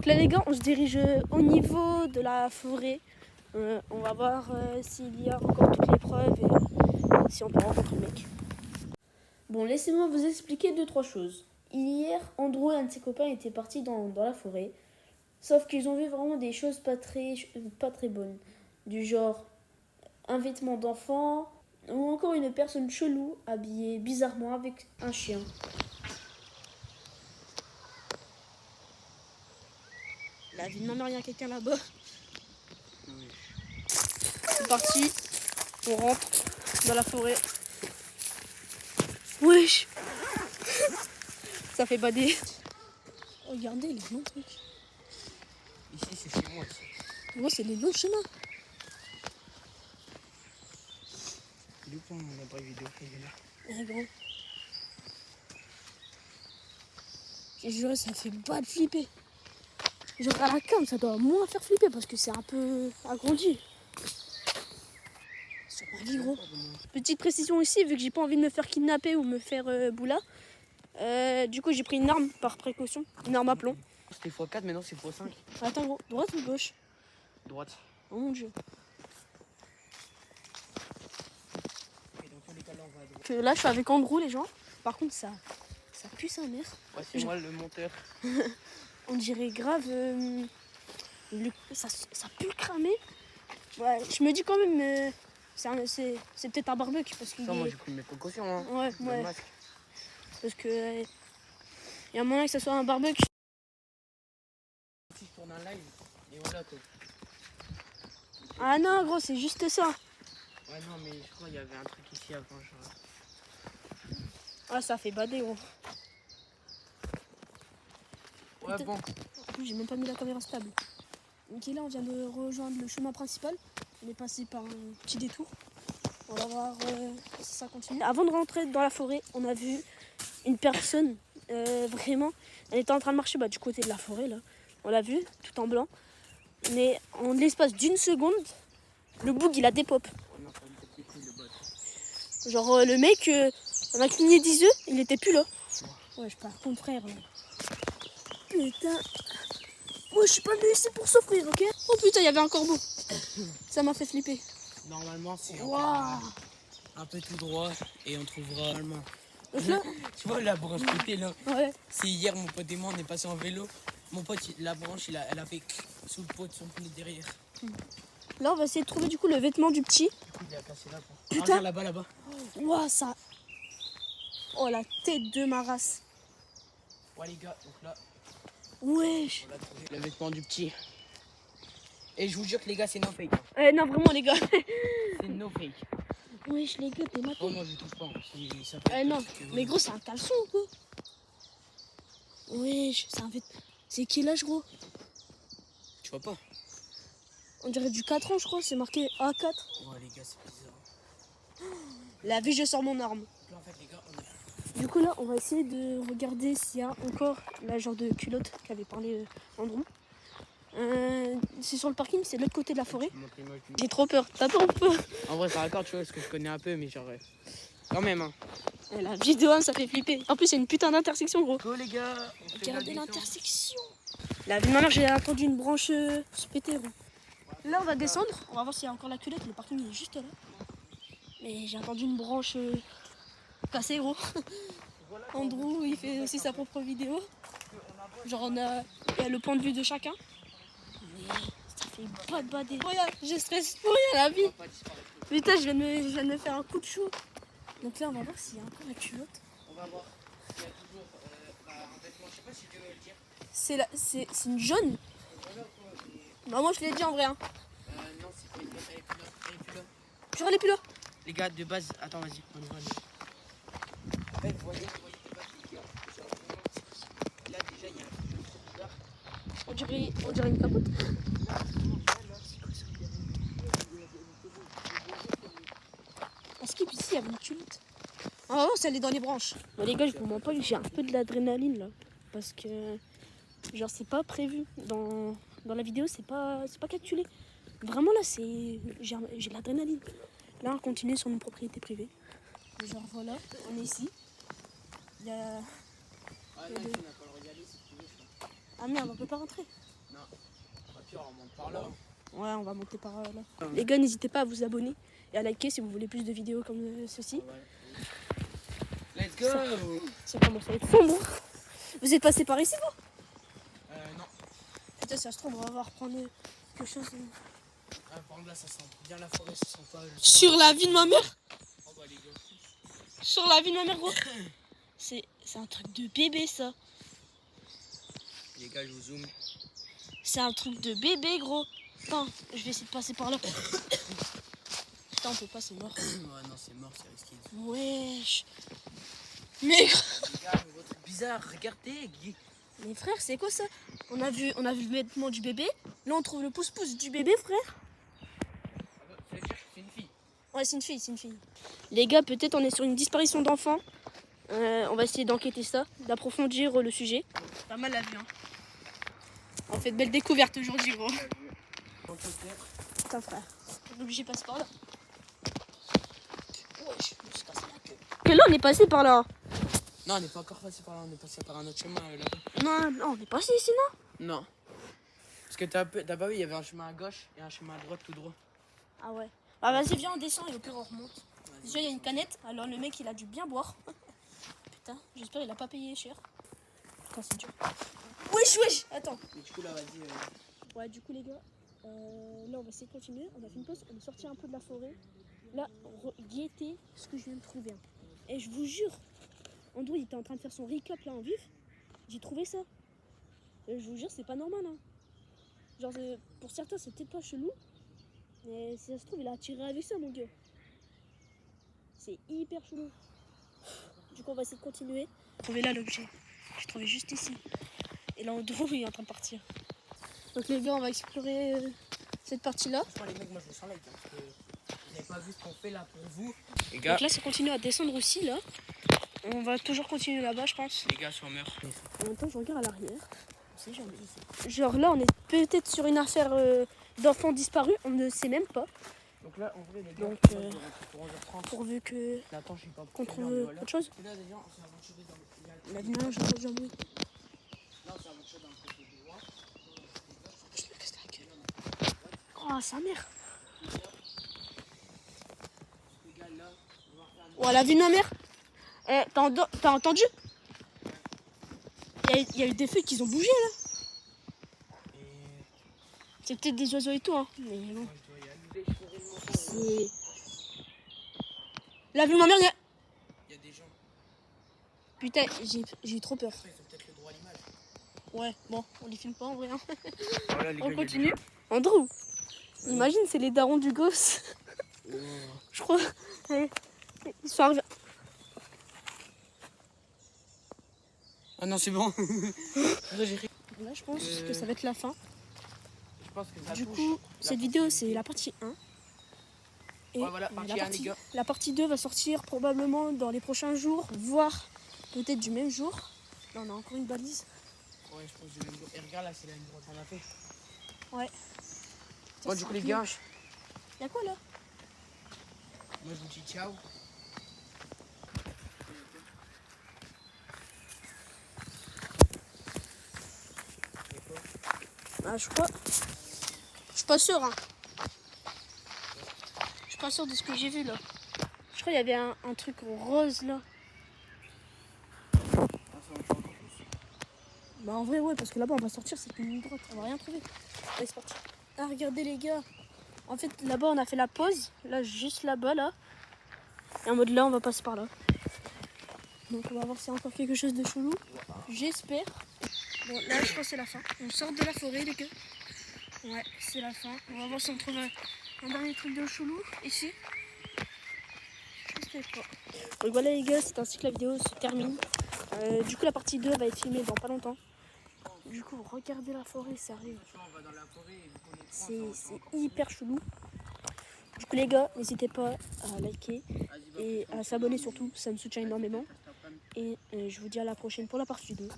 là les gars, on se dirige au niveau de la forêt. On va voir s'il y a encore toutes les preuves et si on peut rencontrer le mec. Bon, laissez-moi vous expliquer 2-3 choses. Hier, Andrew et un de ses copains étaient partis dans la forêt. Sauf qu'ils ont vu vraiment des choses pas très bonnes. Du genre un vêtement d'enfant ou encore une personne chelou habillée bizarrement avec un chien. La vie de ma mère, il y a quelqu'un là-bas. Oui. C'est parti. On rentre dans la forêt. Wesh. Ça fait bader. Regardez les longs trucs. Ici, c'est chez moi. Moi, c'est les longs chemins. Du coup, on n'a pas eu vidéo qui est là. Ouais, gros. J'ai juré, ça fait pas de flipper. Genre à la cam, ça doit moins faire flipper parce que c'est un peu agrandi. Sur ma vie, gros. Petite précision ici, vu que j'ai pas envie de me faire kidnapper ou me faire boula. Du coup, j'ai pris une arme par précaution, une arme à plomb. C'était x4, maintenant c'est x5. Attends, gros, droite ou gauche? Droite. Oh mon dieu. Et dans tous les cas, là, on va à droite. Que là, je suis avec Andrew, les gens. Par contre, ça pue sa mère. Ouais, c'est moi le monteur. On dirait grave. Ça pue cramer. Ouais, je me dis quand même. C'est peut-être un barbecue parce que. Ça, moi j'ai pris mes précautions. Hein. Ouais, Le ouais. masque. Parce que. Il y a moyen que ça soit un barbecue. Si je tourne un live, et voilà quoi. Ah non, gros, c'est juste ça. Ouais, non, mais je crois qu'il y avait un truc ici avant. Genre. Ah, ça fait bader, gros. Ouais, Putain. bon. En plus, j'ai même pas mis la caméra stable. Ok, là, on vient de rejoindre le chemin principal. On est passé par un petit détour. On va voir si ça continue. Avant de rentrer dans la forêt, on a vu une personne, vraiment, elle était en train de marcher du côté de la forêt, là. On l'a vu, tout en blanc. Mais en l'espace d'une seconde, le boug, il a dépop. Genre, le mec, on a cligné 10 yeux, il était plus là. Ouais, je pars contre frère. Là. Putain. Moi, je suis pas venu ici pour souffrir, ok? Oh putain, il y avait un corbeau. Ça m'a fait flipper. Normalement, c'est Wow. un peu tout droit et on trouvera normalement. Donc là, Tu vois la branche côté là? ouais. C'est hier, mon pote et moi, on est passé en vélo. Mon pote, la branche, elle a fait sous le pot de son pneu derrière. Là, on va essayer de trouver du coup le vêtement du petit. Du coup, il a cassé là. Quoi. Putain. Ah, regarde là-bas, là-bas. Ouah, ça. Oh, la tête de ma race. Ouais, les gars, donc là, Wesh. on a trouvé le vêtement du petit. Et je vous jure que les gars, c'est no fake. Non, vraiment, les gars. C'est no fake. Wesh, les gars, t'es maté. Oh non, je touche pas. Ça peut être Non, parce que, mais gros, c'est un caleçon ou quoi? Wesh, c'est un vêtement. C'est quel âge, gros? Tu vois pas? On dirait du 4 ans, je crois. C'est marqué A4. Ouais, les gars, c'est bizarre. La vie, je sors mon arme. Là, en fait, les gars, on a... Du coup, là, on va essayer de regarder s'il y a encore la genre de culotte qu'avait parlé Andrew. C'est sur le parking, c'est de l'autre côté de la forêt. J'ai trop peur. T'as peur ou pas? En vrai, ça raccorde, tu vois, parce que je connais un peu, mais genre... Quand même, hein. Et la vidéo 1, ça fait flipper. En plus, c'est une putain d'intersection, gros. Go, les gars. Regardez l'intersection. La vie de ma mère, j'ai entendu une branche se péter, gros. Là, on va descendre. On va voir s'il y a encore la culotte. Le parking est juste là. Mais j'ai entendu une branche cassée, gros. Andrew, il fait aussi sa propre vidéo. Genre, on a le point de vue de chacun. Mais ça fait pas de bader. Regarde, je stresse pour rien, la vie. Putain, je viens de me faire un coup de chaud. Donc là, on va voir s'il y a encore la culotte. On va voir s'il y a toujours un vêtement. Je sais pas si tu veux le dire. C'est une jaune. Bah, moi, je l'ai dit en vrai. Hein. Non, c'est pas une vêtement. Elle est plus là. Genre, elle est plus là. Les gars, de base, attends, vas-y, on y va. En fait, vous voyez de base, les gars. Là, déjà, il y a un truc trop bizarre. On dirait une capote. Est-ce qu'ici, il y avait une culotte? Ah non, ça, elle est dans les branches. Bon, les gars, je vous mens pas, j'ai un peu de l'adrénaline là. Parce que, genre, c'est pas prévu. Dans la vidéo, c'est pas calculé. Vraiment, là, j'ai de l'adrénaline. Là, on continue sur une propriété privée. Genre, voilà, on est ici. Il y a... Ah non, ici, on n'a pas le droit d'y aller si tu veux. Ah merde, on peut pas rentrer. pire, on monte par là. Ouais, on va monter par là. Les gars, n'hésitez pas à vous abonner et à liker si vous voulez plus de vidéos comme ceci. Let's go. Ça commence à être sombre. Vous êtes passé par ici, vous? Non. Putain, ça se trouve, on va reprendre quelque chose. Par là, ça sent bien la forêt, ça sent pas. Sur la vie de ma mère? Oh, bah, les gars. Sur la vie de ma mère, gros. C'est un truc de bébé, ça. Les gars, je vous zoome. C'est un truc de bébé, gros. Putain, je vais essayer de passer par là. Putain, on peut pas, c'est mort. Ouais, non, c'est mort, c'est risqué. Wesh. Mais... Les gars, un truc bizarre, regardez. Mais frère, c'est quoi ça? On a vu le vêtement du bébé. Là, on trouve le pouce-pouce du bébé, frère. Ça veut dire que c'est une fille. Ouais, c'est une fille, c'est une fille. Les gars, peut-être on est sur une disparition d'enfants. On va essayer d'enquêter ça, d'approfondir le sujet. Pas mal la vie, hein. On fait de belles découvertes aujourd'hui, gros. Putain, frère. On est obligé de passer par là. Wesh, je me suis cassé la queue. Que là, on est passé par là. Non, on n'est pas encore passé par là, on est passé par un autre chemin là-bas. Non, on est passé ici, non? Non. Parce que t'as pas vu, il y avait un chemin à gauche et un chemin à droite tout droit. Ah ouais. Bah vas-y, viens, on descend et au pire, on remonte. Déjà, il y a une canette, alors le mec, il a dû bien boire. Putain, j'espère qu'il a pas payé cher. Putain, c'est dur. Wesh, attends. Mais du coup, là, vas-y. Ouais, du coup, les gars, là, on va essayer de continuer. On a fait une pause, on est sorti un peu de la forêt. Là, guettez ce que je viens de trouver. Hein. Et je vous jure, Andrew, il était en train de faire son recap là en vif. J'ai trouvé ça. Et je vous jure, c'est pas normal. Hein. Genre, pour certains, c'est peut-être pas chelou. Mais si ça se trouve, il a tiré avec ça, mon gars. C'est hyper chelou. Du coup, on va essayer de continuer. J'ai trouvé là l'objet. J'ai trouvé juste ici. Et là, Andrew, il est en train de partir. Donc, les gars, on va explorer cette partie-là. Franchement, les mecs, moi je me sens like. Parce que vous n'avez pas vu ce qu'on fait là pour vous. Les gars. Donc là, ça continue à descendre aussi, là. On va toujours continuer là-bas, je pense. Les gars, si on meurt. En même temps, je regarde à l'arrière. On sait jamais. Genre là, on est peut-être sur une affaire d'enfants disparus. On ne sait même pas. Donc là, en vrai, les gars, Donc, pour 11h30. pourvu que... Là, attends, je sais pas. qu'on trouve autre chose. Là, déjà, on s'est aventuré dans le. La vie, j'ai entendu un bruit. Là, on s'est aventuré dans le côté droit. Je me casse la gueule. Oh, sa mère. Les gars, là, on va faire Oh, la vie de ma mère. Eh, t'as entendu? Il y a eu des feuilles qui ont bougé là. C'est peut-être des oiseaux et tout, hein. Mais bon. C'est. La vie de ma mère, il y a des gens. Putain, j'ai eu trop peur. Après, ils ont peut-être le droit à l'image. Ouais, bon, on les filme pas en vrai. Hein. Voilà, les gars, On continue. Andrew, imagine, c'est les darons du gosse. Je crois. Allez, ils sont arrivés. Ah non, c'est bon. Là, je pense que ça va être la fin. Je pense que ça Du touche. coup, cette vidéo, c'est la partie 1. Et Ouais, voilà, partie 1, les gars. la partie 2 va sortir probablement dans les prochains jours, voire peut-être du même jour. Là, on a encore une balise. Ouais, je pense du même jour. Et regarde là, c'est la numéro qu'on a fait. Ouais. Bon, du coup, les gars, Y'a quoi là? moi je vous dis ciao. Ah, je crois. Je suis pas sûr, hein. Je suis pas sûr de ce que j'ai vu là. Je crois qu'il y avait un truc rose là. Bah en vrai ouais, parce que là-bas on va sortir, c'est une ligne droite, on va rien trouver. Allez, c'est parti. Ah regardez les gars. En fait là-bas on a fait la pause, là juste là-bas là. Et en mode là on va passer par là. Donc on va voir s'il y a encore quelque chose de chelou. J'espère. Bon là je pense que c'est la fin. On sort de la forêt les gars. Ouais, c'est la fin. On va voir si on trouve un dernier truc de chelou ici. Je sais pas. Donc voilà les gars, c'est ainsi que la vidéo se termine. Du coup la partie 2 va être filmée dans pas longtemps. Du coup regardez la forêt, sérieux. C'est hyper chelou. Du coup les gars, n'hésitez pas à liker et à s'abonner surtout, ça me soutient énormément. Et je vous dis à la prochaine pour la partie 2.